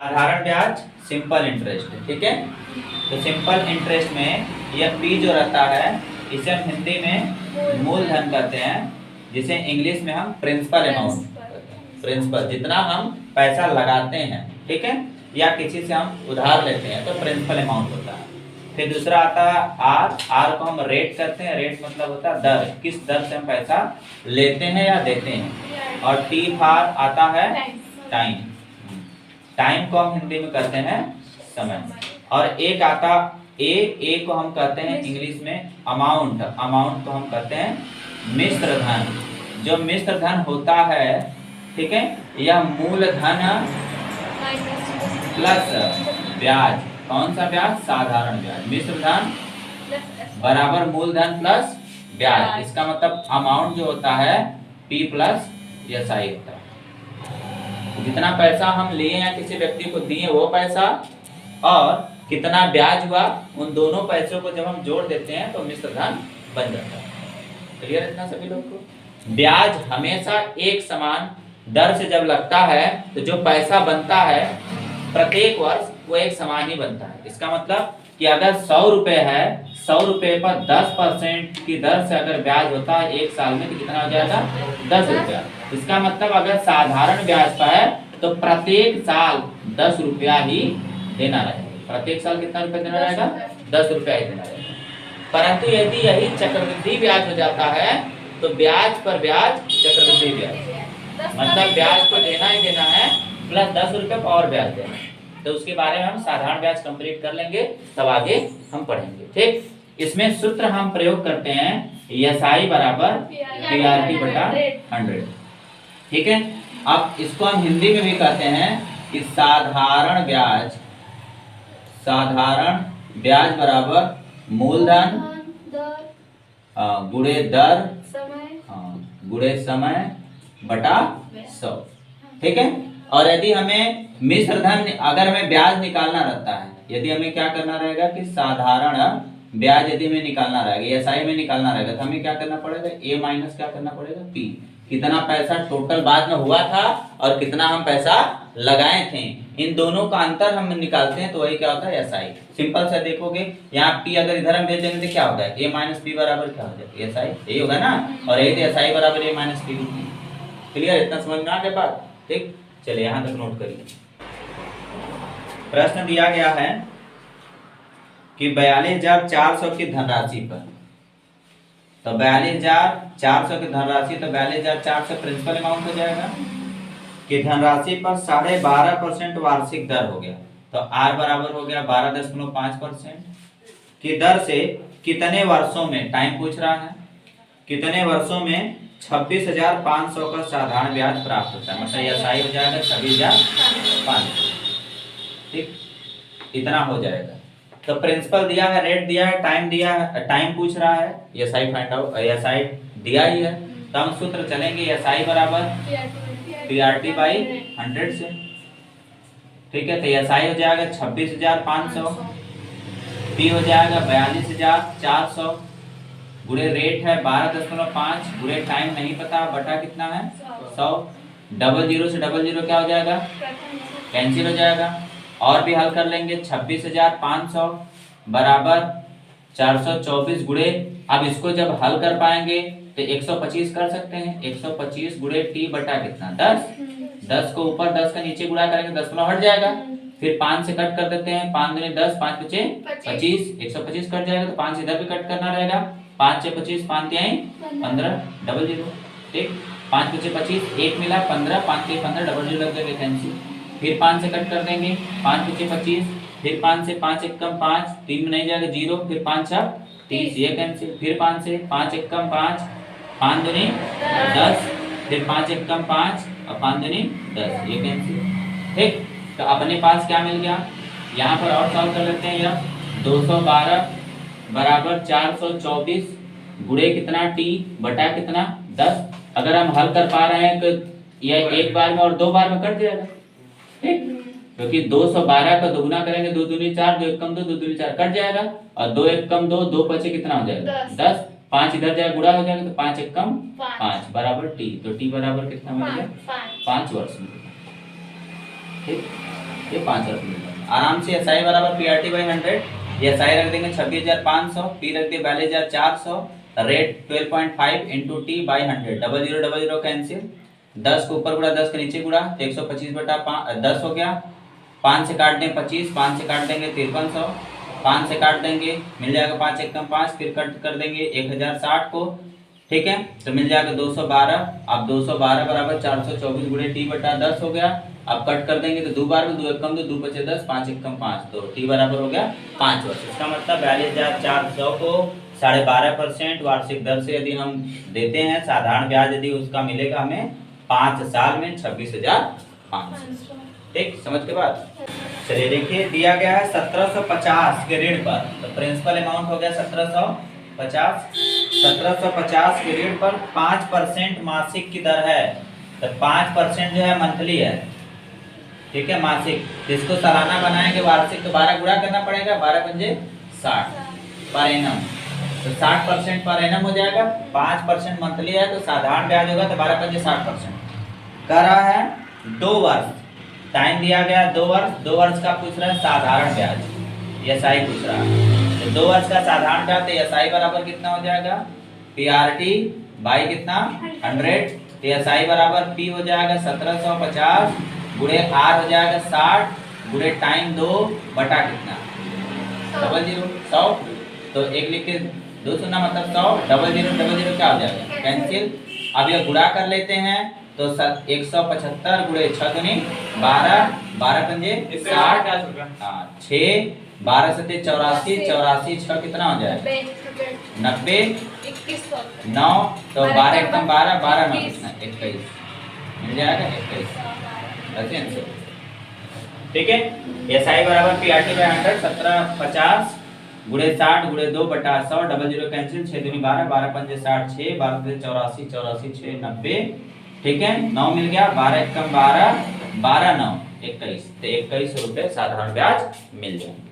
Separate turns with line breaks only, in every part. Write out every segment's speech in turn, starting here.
साधारण ब्याज simple interest, ठीक है। तो सिंपल इंटरेस्ट में यह पी जो रहता है इसे हम हिंदी में मूलधन कहते हैं, जिसे इंग्लिश में हम प्रिंसिपल अमाउंट कहते हैं। प्रिंसिपल जितना हम पैसा लगाते हैं, ठीक है, या किसी से हम उधार लेते हैं तो प्रिंसिपल अमाउंट होता है। फिर दूसरा आता है आर। आर को हम रेट करते हैं। रेट मतलब होता है दर, किस दर से हम पैसा लेते हैं या देते हैं। और टी फॉर आता है टाइम। टाइम को हम हिंदी में कहते हैं समय। और एक आता ए को हम कहते हैं इंग्लिश में अमाउंट। अमाउंट को हम कहते हैं मिश्र धन। जो मिश्र धन होता है, ठीक है, यह मूलधन प्लस ब्याज। कौन सा ब्याज? साधारण ब्याज। मिश्र धन बराबर मूलधन प्लस ब्याज। इसका मतलब अमाउंट जो होता है पी प्लस एस आई होता है। जितना पैसा हम लिए या किसी व्यक्ति को दिए वो पैसा और कितना ब्याज हुआ, उन दोनों पैसों को जब हम जोड़ देते हैं तो मिश्र धन बन जाता है। क्लियर इतना सभी लोग को? ब्याज हमेशा एक समान दर से जब लगता है तो जो पैसा बनता है प्रत्येक वर्ष वो एक समान ही बनता है। इसका मतलब कि अगर 100 रुपए है, 100 रुपए पर 10% की दर से अगर ब्याज होता है एक साल में तो कितना हो जाएगा? 10 रुपया। इसका मतलब अगर साधारण ब्याज पर है तो प्रत्येक साल 10 रुपया ही देना रहेगा। प्रत्येक साल कितना रुपया देना रहेगा? 10 रुपया ही देना रहेगा। परंतु यदि यही चक्रवृद्धि ब्याज हो जाता है तो ब्याज पर ब्याज चक्रवृद्धि ब्याज, मतलब ब्याज को देना ही देना है प्लस 10 रुपये पर और ब्याज देना है। तो उसके बारे में हम साधारण ब्याज कंप्लीट कर लेंगे, तब आगे हम पढ़ेंगे। ठीक, इसमें सूत्र हम प्रयोग करते हैं एसआई बराबर पीआरटी बटा 100। ठीक है, अब इसको हम हिंदी में भी कहते हैं कि साधारण ब्याज बराबर मूलधन गुणे दर गुणे समय बटा 100। ठीक है, और यदि हमें मिश्र धन, अगर हमें ब्याज निकालना रहता है, यदि हमें क्या करना रहेगा कि साधारण ब्याज यदि हमें निकालना रहेगा, एसआई में निकालना रहेगा, तो हमें क्या करना पड़ेगा? ए माइनस क्या करना पड़ेगा? पी। कितना पैसा टोटल बाद में हुआ था और कितना हम पैसा लगाए थे, इन दोनों का अंतर हम निकालते हैं, तो वही क्या होता है? एसआई। सिंपल से देखोगे, यहाँ पी अगर इधर हम भेज देंगे तो क्या होगा? ए माइनस पी बराबर क्या हो जाएगा? एसआई। यही होगा ना, और यही तो एसआई बराबर ए माइनस पी। क्लियर? इतना समझ में आ गया बात? ठीक, चलिए यहाँ तक नोट करिए। प्रश्न दिया गया है कि 42,400 की धनराशि पर, तो 42,400 की धनराशि, तो 42,400 प्रिंसिपल अमाउंट हो जाएगा कि धनराशि पर 12.5% वार्षिक दर हो गया, तो आर बराबर हो गया 12.5% की दर से कितने वर्षों में, टाइम पूछ रहा है, कितने वर्षों में 26,500 का साधारण ब्याज प्राप्त होता है। मतलब एसआई हो जाएगा 26,500। ठीक, इतना हो जाएगा। तो प्रिंसिपल दिया है, रेट दिया है, टाइम दिया है, टाइम पूछ रहा है, एसआई फाइंड आउट, एसआई दिया ही है, तो हम सूत्र चलेंगे एसआई बराबर पीआरटी बाई 100 से। ठीक है, तो एसआई हो जाएगा 26,500, पी हो जाएगा 42,400 गुणे रेट है 12.5 गुणे टाइम नहीं पता बटा कितना है 100। डबल जीरो से डबल जीरो क्या हो जाएगा? कैंसिल हो जाएगा। और भी हल कर लेंगे, 26,500 बराबर 424 गुणे, अब इसको जब हल कर पाएंगे तो 125 कर सकते हैं। 125 गुणे टी बटा कितना? 10। 10 को ऊपर 10 का नीचे गुणा करेंगे, 10 हट जाएगा। फिर 5 से कट कर देते हैं, 5 दूनी 10, 5 बचे 25, 125 कट जाएगा, तो 5 इधर भी कट करना रहेगा। 5 से 25, 5 तिहाई 15, डबल जीरो। ठीक, 5 बचे 25, 1 मिला 15, 5 के 15, डबल जीरो लग जाएगा कैंसिल। फिर 5 से कट कर देंगे, 5 बचे 25, फिर 5 से 5 एक कम 5, 3 में नहीं जाएगा 0, फिर 5 6 30, ये कैंसिल। फिर 5 से 5 एक कम 5, 5 दूनी 10, फिर 5 एक कम 5 और 5 दूनी 10, ये कैंसिल। ठीक, तो अपने पास क्या मिल गया? यहाँ पर और सॉल्व कर लेते हैं। यह 212 बराबर 424 गुणे कितना टी बटा कितना 10। अगर हम हल कर पा रहे हैं तो यह एक बार में और 2 बार में कट जाएगा। ठीक, क्योंकि 212 का दोगुना करेंगे, 2 दूनी 4, 2 एक कम 2, 2 दूनी 4 कट जाएगा, और 2 एक कम 2, 2 बचे कितना हो जाएगा? 10। 5 इधर जाएगा गुणा हो जाएगा, तो 5 एक कम 5 बराबर टी, तो टी बराबर कितना मिल गया? 5 वर्ष में। ठीक, ये 5 वर्ष मिल जाएगा आराम से। एस आई बराबर P R T by 100, S I रख देंगे 26,500, पी रख दिए 42,400, rate 12.5 into T by 100, double zero cancel, 10 के ऊपर गुड़ा 10 के नीचे गुड़ा तो 125 बटा 10 हो गया। 5 से काट दें 25, 5 से काट देंगे 5300, 5 से काट देंगे मिल जाएगा 5 एकम 5, फिर कट कर देंगे 1060 को, ठीक है, तो मिल जाएगा 212। अब 212 बराबर 424 गुणे टी बटा 10 हो गया। अब कट कर देंगे तो 2 बार में 2 एकम 2, 2 बचे 10, 5 एकम 5, तो टी बराबर हो गया 5 वर्ष। इसका मतलब 42,400 को 12.5% वार्षिक दर से यदि हम देते हैं, साधारण ब्याज यदि उसका मिलेगा हमें 5 साल में 26,500। ठीक, समझ के बाद चलिए देखिए दिया गया है 1750 के ऋण पर, तो प्रिंसिपल अमाउंट हो गया 1750। 1750 के ऋण पर 5% मासिक की दर है, तो 5% जो है मंथली है, ठीक है, मासिक। इसको सालाना बनाएंगे वार्षिक, तो 12 गुणा करना पड़ेगा, 12 पंजे 60 पर एनम, तो 60% पर एनम हो जाएगा। 5% मंथली है तो साधारण ब्याज होगा, तो 12 पंजे 60%। कह रहा है 2 वर्ष, टाइम दिया गया 2 वर्ष, 2 वर्ष का पूछ रहा है साधारण ब्याज, एस आई पूछ रहा है, तो 2 वर्ष का साधारण ब्याज, तो एस आई बराबर कितना हो जाएगा, पी आर टी बाई कितना 100, तो एस आई बराबर पी हो जाएगा 1750 गुणे आर हो जाएगा 60 गुणे टाइम 2 बटा कितना 00 100, तो 1 लिख के 2 सुना मतलब 100, 00 क्या हो जाएगा कैंसिल। अब ये गुणा कर लेते हैं, तो 175 गुणे 6 दूनी 12, 12 पंजे 60, हाँ 6, 12 सत्ते 84, 84 6 कितना हो जाएगा 90, 9, तो 12 एकदम 12, 12 9 कितना 21 मिल जाएगा 21, ऐसे आंसर, ठीक है। एस आई बराबर पी आर टी बाई 100, 1750 गुणे 60 गुणे 2 बटा 100, 00 कैंसिल, 6 दूनी 12, 12 पंजे 60, 6, 12 से 84, 84 6 90, ठीक है, 9 मिल गया, 12 एकम 12, 12 9 21, तो 21 रुपए साधारण ब्याज मिल जाएंगे।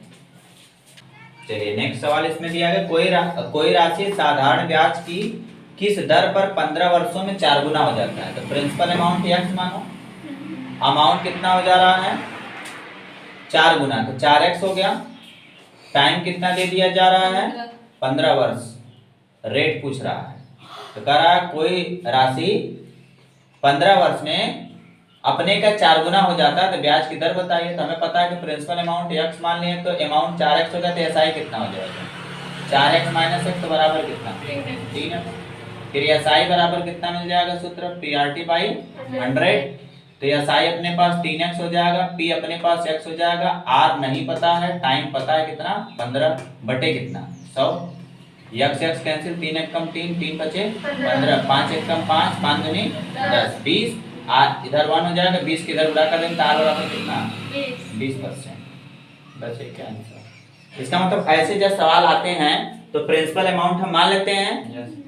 चलिए नेक्स्ट सवाल इसमें दिया गया कोई राशि साधारण ब्याज की किस दर पर 15 वर्षों में 4 गुना हो जाता है, तो प्रिंसिपल अमाउंट x मानो, अमाउंट कितना हो जा रहा है 4 गुना, तो 4x हो गया, टाइम कितना दे दिया जा रहा है 15 वर्ष, रेट पूछ रहा है, तो कह रहा है कोई राशि 15 वर्ष में अपने का 4 गुना हो जाता है, तो ब्याज की दर बताइए। तो हमें पता है कि प्रिंसिपल अमाउंट x मान लिए, तो अमाउंट 4x होगा, तो एसआई कितना हो जाएगा 4x माइनस x, तो बराबर कितना 3x, फिर एसआई बराबर कितना मिल जाएगा सूत्र पीआरटी बाई 100, तो एसआई अपने पास 3x हो जाएगा, p अपने पास x हो जाएगा, r नहीं पता है, टाइम पता है कितना 15 बटे कितना 100, x x कैंसिल, 3 एकम 3, 3 बचे 15, 5 एकम 5, 5 दूनी 10, 20, इधर 1 हो जाएगा, 20 के इधर उड़ा कर देंगे, तार बराबर कितना 20%, बस ये क्या आंसर। इसका मतलब ऐसे जब सवाल आते हैं तो प्रिंसिपल अमाउंट हम मान लेते हैं,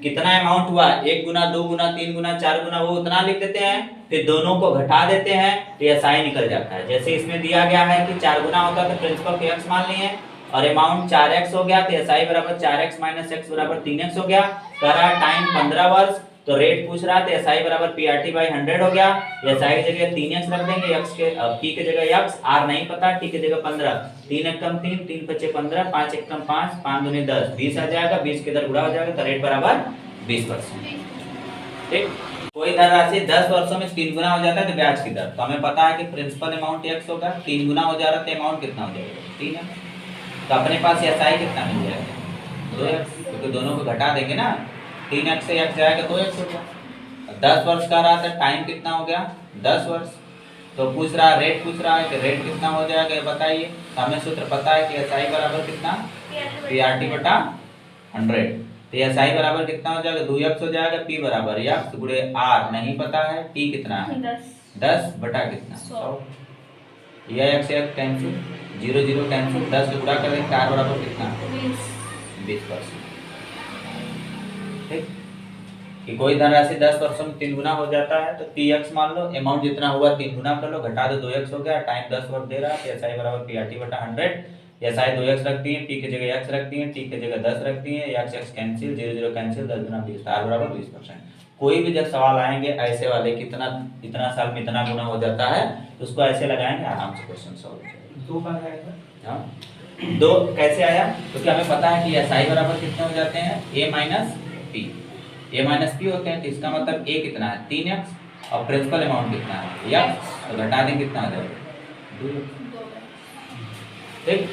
कितना अमाउंट हुआ 1 गुना 2 गुना 3 गुना 4 गुना, वो उतना लिख देते हैं, फिर दोनों को घटा देते हैं तो एसआई निकल जाता है। जैसे इसमें दिया गया है कि 4 गुना होता है तो प्रिंसिपल को x मान लिए, और अमाउंट 4x हो गया, तो एसआई बराबर 4x माइनस x बराबर 3x हो गया। कह रहा है टाइम 15 वर्ष, तो रेट पूछ रहा है, तो एसआई बराबर पीआरटी बाई 100 हो गया, एसआई की जगह 3x रख देंगे, x के p की जगह x, r नहीं पता, t की जगह 15, 3 एकम 3, 3 बचे 15, 5 एकम 5, 5 दूनी 10, 20 आ जाएगा, 20 के इधर गुणा हो जाएगा, तो रेट बराबर 20%। ठीक, कोई धनराशि 10 वर्षों में 3 गुना हो जाता है तो ब्याज की दर, तो हमें पता है कि प्रिंसिपल अमाउंट x होगा, 3 गुना हो जा रहा है तो अमाउंट कितना हो जाएगा 3x, तो अपने पास एसआई कितना मिल जाएगा 2x, क्योंकि दोनों को घटा देंगे ना, 3x से x जाएगा 2x हो गया। 10 वर्ष का रहा था, टाइम कितना हो गया 10 वर्ष, तो पूछ रहा है रेट, पूछ रहा है कि रेट कितना हो जाएगा ये बताइए। तो हमें सूत्र पता है कि एसआई बराबर कितना पीआरटी बटा 100, तो एसआई बराबर कितना हो जाएगा 2x हो जाएगा, p बराबर x गुणे r नहीं पता है, t कितना है 10 बटा कितना 100, यह x से x कैंसिल, 0 0 कैंसिल, 10 से गुणा करें, r बराबर कितना 20%। ठीक, कि कोई धनराशि 10 वर्षों में 3 गुना हो जाता है तो px मान लो, अमाउंट जितना हुआ 3 गुना कर लो, घटा दो 2x हो गया, टाइम 10 वर्ष दे रहा है, एसआई बराबर पीआरटी बटा 100, एसआई 2x रख दिए, p की जगह x रख दिए, t की जगह 10 रख दिए, x x कैंसिल, 0 0 कैंसिल, 10 गुना 20, r बराबर 20%। कोई भी जब सवाल आएंगे ऐसे वाले कितना इतना साल में इतना गुना हो जाता है, तो उसको ऐसे लगाएंगे, आराम से क्वेश्चन सॉल्व हो जाएगा।
2 बार आएगा।
हाँ 2 कैसे आया, क्योंकि हमें पता है कि SI बराबर कितने हो जाते हैं, A minus P, A minus P होते हैं, तो इसका मतलब A कितना है 3x और प्रिंसिपल अमाउंट कितना है x, तो घटा दें कितना आ जाएगा 2x। ठीक।